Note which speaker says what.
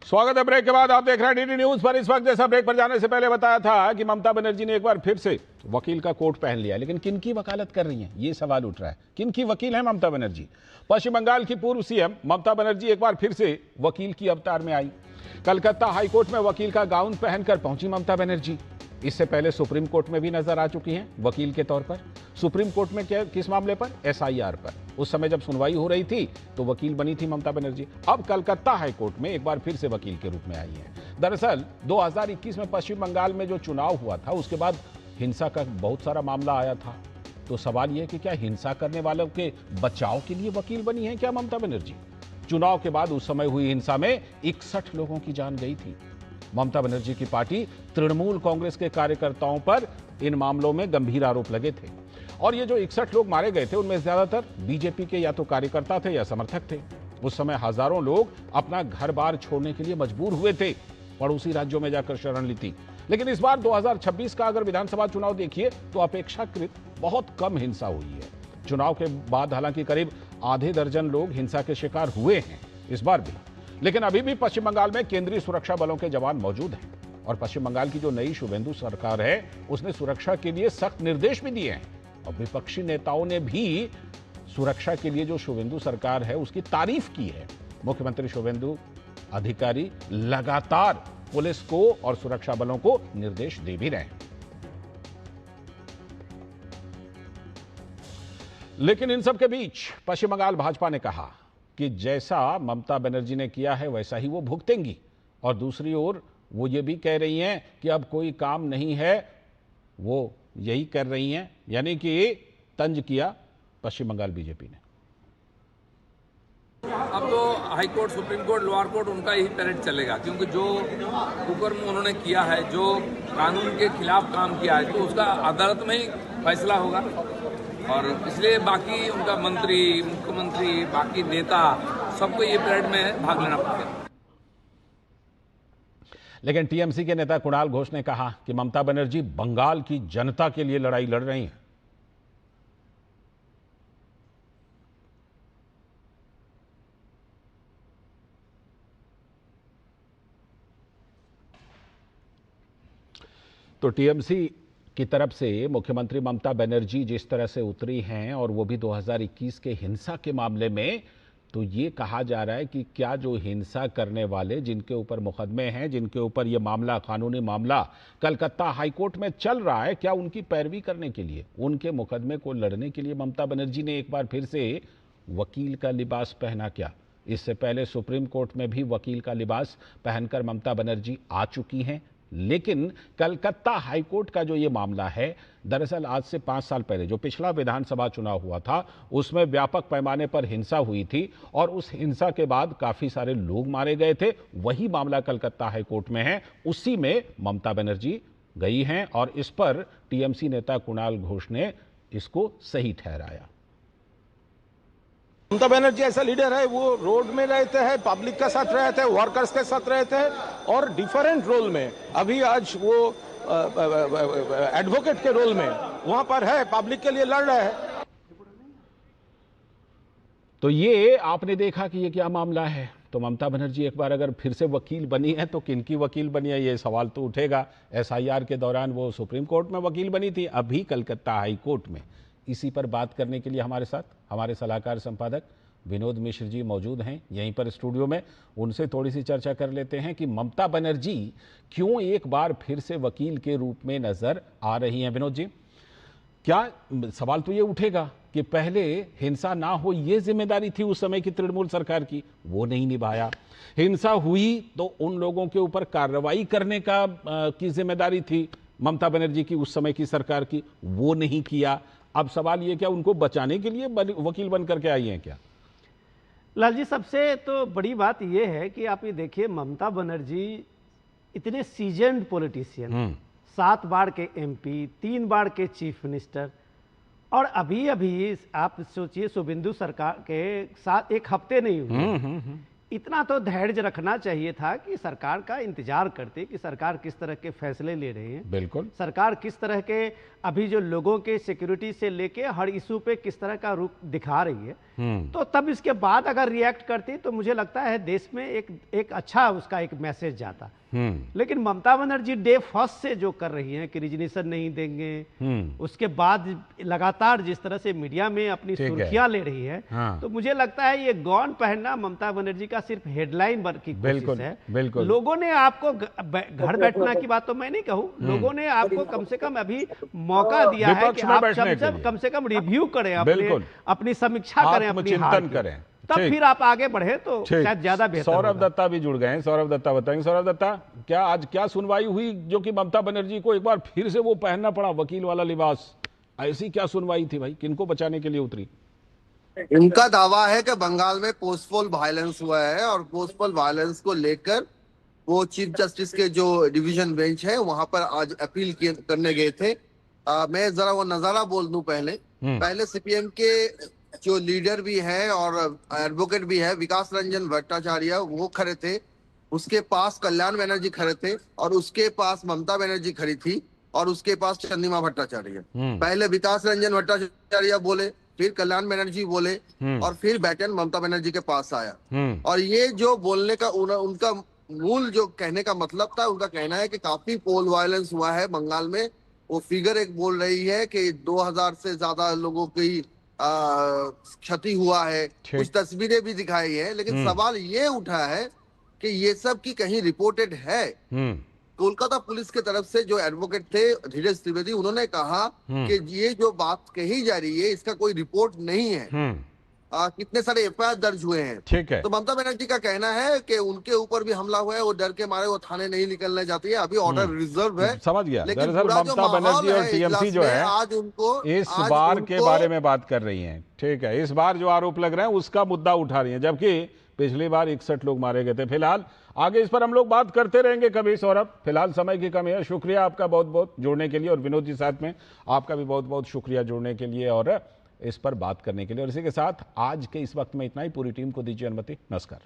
Speaker 1: स्वागत है ब्रेक के बाद। आप देख रहे हैं डीडी न्यूज पर। इस वक्त जैसा ब्रेक पर जाने से पहले बताया था कि ममता बनर्जी ने एक बार फिर से वकील का कोट पहन लिया, लेकिन किन की वकालत कर रही हैं, ये सवाल उठ रहा है। किन की वकील है ममता बनर्जी? पश्चिम बंगाल की पूर्व सीएम ममता बनर्जी एक बार फिर से वकील की अवतार में आई। कलकत्ता हाईकोर्ट में वकील का गाउन पहनकर पहुंची ममता बनर्जी। इससे पहले सुप्रीम कोर्ट में भी नजर आ चुकी हैं वकील के तौर पर। सुप्रीम कोर्ट में किस मामले पर? एसआईआर पर। उस समय जब सुनवाई हो रही थी तो वकील बनी थी ममता बनर्जी। अब कलकत्ता हाईकोर्ट में एक बार फिर से वकील के रूप में आई हैं। दरअसल 2021 में पश्चिम बंगाल में जो चुनाव हुआ था उसके बाद हिंसा का बहुत सारा मामला आया था। तो सवाल यह कि क्या हिंसा करने वालों के बचाव के लिए वकील बनी है क्या ममता बनर्जी? चुनाव के बाद उस समय हुई हिंसा में 61 लोगों की जान गई थी। ममता बनर्जी की पार्टी तृणमूल कांग्रेस के कार्यकर्ताओं पर इन मामलों में गंभीर आरोप लगे थे और ये जो 61 लोग मारे गए थे उनमें ज्यादातर बीजेपी के या तो कार्यकर्ता थे या समर्थक थे। उस समय हजारों लोग अपना घर बार छोड़ने के लिए मजबूर हुए थे, पड़ोसी राज्यों में जाकर शरण ली थी। लेकिन इस बार 2026 का अगर विधानसभा चुनाव देखिए तो अपेक्षाकृत बहुत कम हिंसा हुई है। चुनाव के बाद हालांकि करीब आधे दर्जन लोग हिंसा के शिकार हुए हैं इस बार भी, लेकिन अभी भी पश्चिम बंगाल में केंद्रीय सुरक्षा बलों के जवान मौजूद हैं और पश्चिम बंगाल की जो नई शुभेंदु सरकार है उसने सुरक्षा के लिए सख्त निर्देश भी दिए हैं और विपक्षी नेताओं ने भी सुरक्षा के लिए जो शुभेंदु सरकार है उसकी तारीफ की है। मुख्यमंत्री शुभेंदु अधिकारी लगातार पुलिस को और सुरक्षा बलों को निर्देश दे भी रहे हैं। लेकिन इन सब के बीच पश्चिम बंगाल भाजपा ने कहा कि जैसा ममता बनर्जी ने किया है वैसा ही वो भुगतेंगी और दूसरी ओर वो ये भी कह रही हैं कि अब कोई काम नहीं है, वो यही कर रही हैं, यानी कि तंज किया पश्चिम बंगाल बीजेपी ने।
Speaker 2: अब तो high court, supreme court, lower court उनका यही पैरेड चलेगा, क्योंकि जो कुकर्म उन्होंने किया है, जो कानून के खिलाफ काम किया है, तो उसका अदालत में ही फैसला होगा और इसलिए बाकी उनका मंत्री, मुख्यमंत्री, बाकी नेता सबको ये परेड में भाग लेना पड़ेगा।
Speaker 1: लेकिन टीएमसी के नेता कुणाल घोष ने कहा कि ममता बनर्जी बंगाल की जनता के लिए लड़ाई लड़ रही हैं। तो टीएमसी की तरफ से मुख्यमंत्री ममता बनर्जी जिस तरह से उतरी हैं और वो भी 2021 के हिंसा के मामले में, तो ये कहा जा रहा है कि क्या जो हिंसा करने वाले जिनके ऊपर मुकदमे हैं, जिनके ऊपर ये मामला, कानूनी मामला कलकत्ता हाईकोर्ट में चल रहा है, क्या उनकी पैरवी करने के लिए, उनके मुकदमे को लड़ने के लिए ममता बनर्जी ने एक बार फिर से वकील का लिबास पहना क्या? इससे पहले सुप्रीम कोर्ट में भी वकील का लिबास पहनकर ममता बनर्जी आ चुकी हैं। लेकिन कलकत्ता हाईकोर्ट का जो ये मामला है, दरअसल आज से 5 साल पहले जो पिछला विधानसभा चुनाव हुआ था उसमें व्यापक पैमाने पर हिंसा हुई थी और उस हिंसा के बाद काफी सारे लोग मारे गए थे। वही मामला कलकत्ता हाईकोर्ट में है, उसी में ममता बनर्जी गई हैं और इस पर टीएमसी नेता कुणाल घोष ने इसको सही ठहराया।
Speaker 3: ममता बनर्जी ऐसा लीडर है, वो रोड में रहते हैं, पब्लिक के साथ रहते हैं, वर्कर्स के साथ रहते हैं और डिफरेंट रोल में, अभी आज वो एडवोकेट के रोल में वहां पर है, पब्लिक के लिए लड़ रहे हैं।
Speaker 1: तो ये आपने देखा कि ये क्या मामला है। तो ममता बनर्जी एक बार अगर फिर से वकील बनी है तो किनकी वकील बनी है, ये सवाल तो उठेगा। एसआईआर के दौरान वो सुप्रीम कोर्ट में वकील बनी थी, अभी कलकत्ता हाई कोर्ट में। इसी पर बात करने के लिए हमारे साथ हमारे सलाहकार संपादक विनोद मिश्र जी मौजूद हैं यहीं पर स्टूडियो में। उनसे थोड़ी सी चर्चा कर लेते हैं कि ममता बनर्जी क्यों एक बार फिर से वकील के रूप में नजर आ रही हैं। विनोद जी, क्या सवाल तो ये उठेगा कि पहले हिंसा ना हो ये जिम्मेदारी थी उस समय की तृणमूल सरकार की, वो नहीं निभाया। हिंसा हुई तो उन लोगों के ऊपर कार्रवाई करने का की जिम्मेदारी थी ममता बनर्जी की उस समय की सरकार की, वो नहीं किया। अब सवाल ये, क्या उनको बचाने के लिए वकील बन करके आई हैं क्या?
Speaker 4: लाल जी, सबसे तो बड़ी बात यह है कि आप ये देखिए, ममता बनर्जी इतने सीजन्ड पॉलिटिशियन, 7 बार के एमपी, 3 बार के चीफ मिनिस्टर और अभी अभी आप सोचिए शुभेंदु सरकार के साथ 1 हफ्ते नहीं हुए, इतना तो धैर्य रखना चाहिए था कि सरकार का इंतजार करते कि सरकार किस तरह के फैसले ले रहे हैं,
Speaker 1: बिल्कुल
Speaker 4: सरकार किस तरह के अभी जो लोगों के सिक्योरिटी से लेके हर इशू पे किस तरह का रुख दिखा रही है, तो तब इसके बाद अगर रिएक्ट करती तो मुझे लगता है देश में एक अच्छा उसका एक मैसेज जाता। लेकिन ममता बनर्जी डे फर्स्ट से जो कर रही हैं कि रिजनेशन नहीं देंगे, उसके बाद लगातार जिस तरह से मीडिया में अपनी सुर्खियां ले रही है, तो मुझे लगता है ये गॉन पहनना ममता बनर्जी का सिर्फ हेडलाइन की कोशिश है।
Speaker 1: बिल्कुल।
Speaker 4: लोगों ने आपको घर बैठना की बात तो मैं नहीं कहूँ, लोगों ने आपको कम से कम अभी मौका दिया है कि आप कम से कम रिव्यू करें, अपनी समीक्षा करें, अपनी
Speaker 1: चिंतन करें,
Speaker 4: तब फिर आप आगे बढ़े तो शायद ज्यादा बेहतर।
Speaker 1: सौरभ दत्ता भी जुड़ गए हैं। सौरभ दत्ता बताएंगे। सौरभ दत्ता, क्या आज क्या सुनवाई हुई जो कि ममता बनर्जी को एक बार फिर से वो पहनना पड़ा वकील वाला लिबास? ऐसी क्या सुनवाई थी भाई, किनको बचाने के लिए उतरी?
Speaker 5: इनका दावा है कि बंगाल में पोस्टपोल वायलेंस हुआ है और पोस्टपोल वायलेंस को लेकर वो चीफ जस्टिस के जो डिवीजन बेंच है वहां पर आज अपील करने गए थे। मैं जरा वो नजारा बोल दूं। पहले सीपीएम के जो लीडर भी है और एडवोकेट भी है विकास रंजन भट्टाचार्य, वो खड़े थे, उसके पास कल्याण बनर्जी खड़े थे और उसके पास ममता बनर्जी खड़ी थी और उसके पास चंद्रिमा भट्टाचार्य। पहले विकास रंजन भट्टाचार्य बोले, फिर कल्याण बनर्जी बोले और फिर बैटन ममता बनर्जी के पास आया। और ये जो बोलने का उनका मूल जो कहने का मतलब था, उनका कहना है कि काफी पोल वायलेंस हुआ है बंगाल में। वो फिगर एक बोल रही है कि 2000 से ज्यादा लोगों की क्षति हुआ है, कुछ तस्वीरें भी दिखाई है। लेकिन सवाल ये उठा है कि ये सब की कहीं रिपोर्टेड है? कोलकाता पुलिस की तरफ से जो एडवोकेट थे धीरज त्रिवेदी, उन्होंने कहा कि ये जो बात कही जा रही है इसका कोई रिपोर्ट नहीं है। कितने सारे एफआईआर दर्ज हुए हैं।
Speaker 1: ठीक है।
Speaker 5: तो ममता बनर्जी का कहना है कि उनके ऊपर भी हमला हुआ है, वो डर के मारे वो थाने नहीं निकलने जाती है, अभी ऑर्डर रिजर्व है।
Speaker 1: समझ गया।
Speaker 5: लेकिन
Speaker 1: दरअसल ममता बनर्जी और टीएमसी जो है
Speaker 5: आज उनको
Speaker 1: इस बार के बारे में बात कर रही हैं। ठीक है, इस बार जो आरोप लग रहे हैं उसका मुद्दा उठा रही हैं, जबकि पिछली बार 61 लोग मारे गए थे। फिलहाल आगे इस पर हम लोग बात करते रहेंगे कभी। सौरभ, फिलहाल समय की कमी है। शुक्रिया आपका बहुत बहुत जुड़ने के लिए, और विनोद जी साथ में आपका भी बहुत बहुत शुक्रिया जुड़ने के लिए और इस पर बात करने के लिए। और इसी के साथ आज के इस वक्त में इतना ही। पूरी टीम को दीजिए अनुमति। नमस्कार।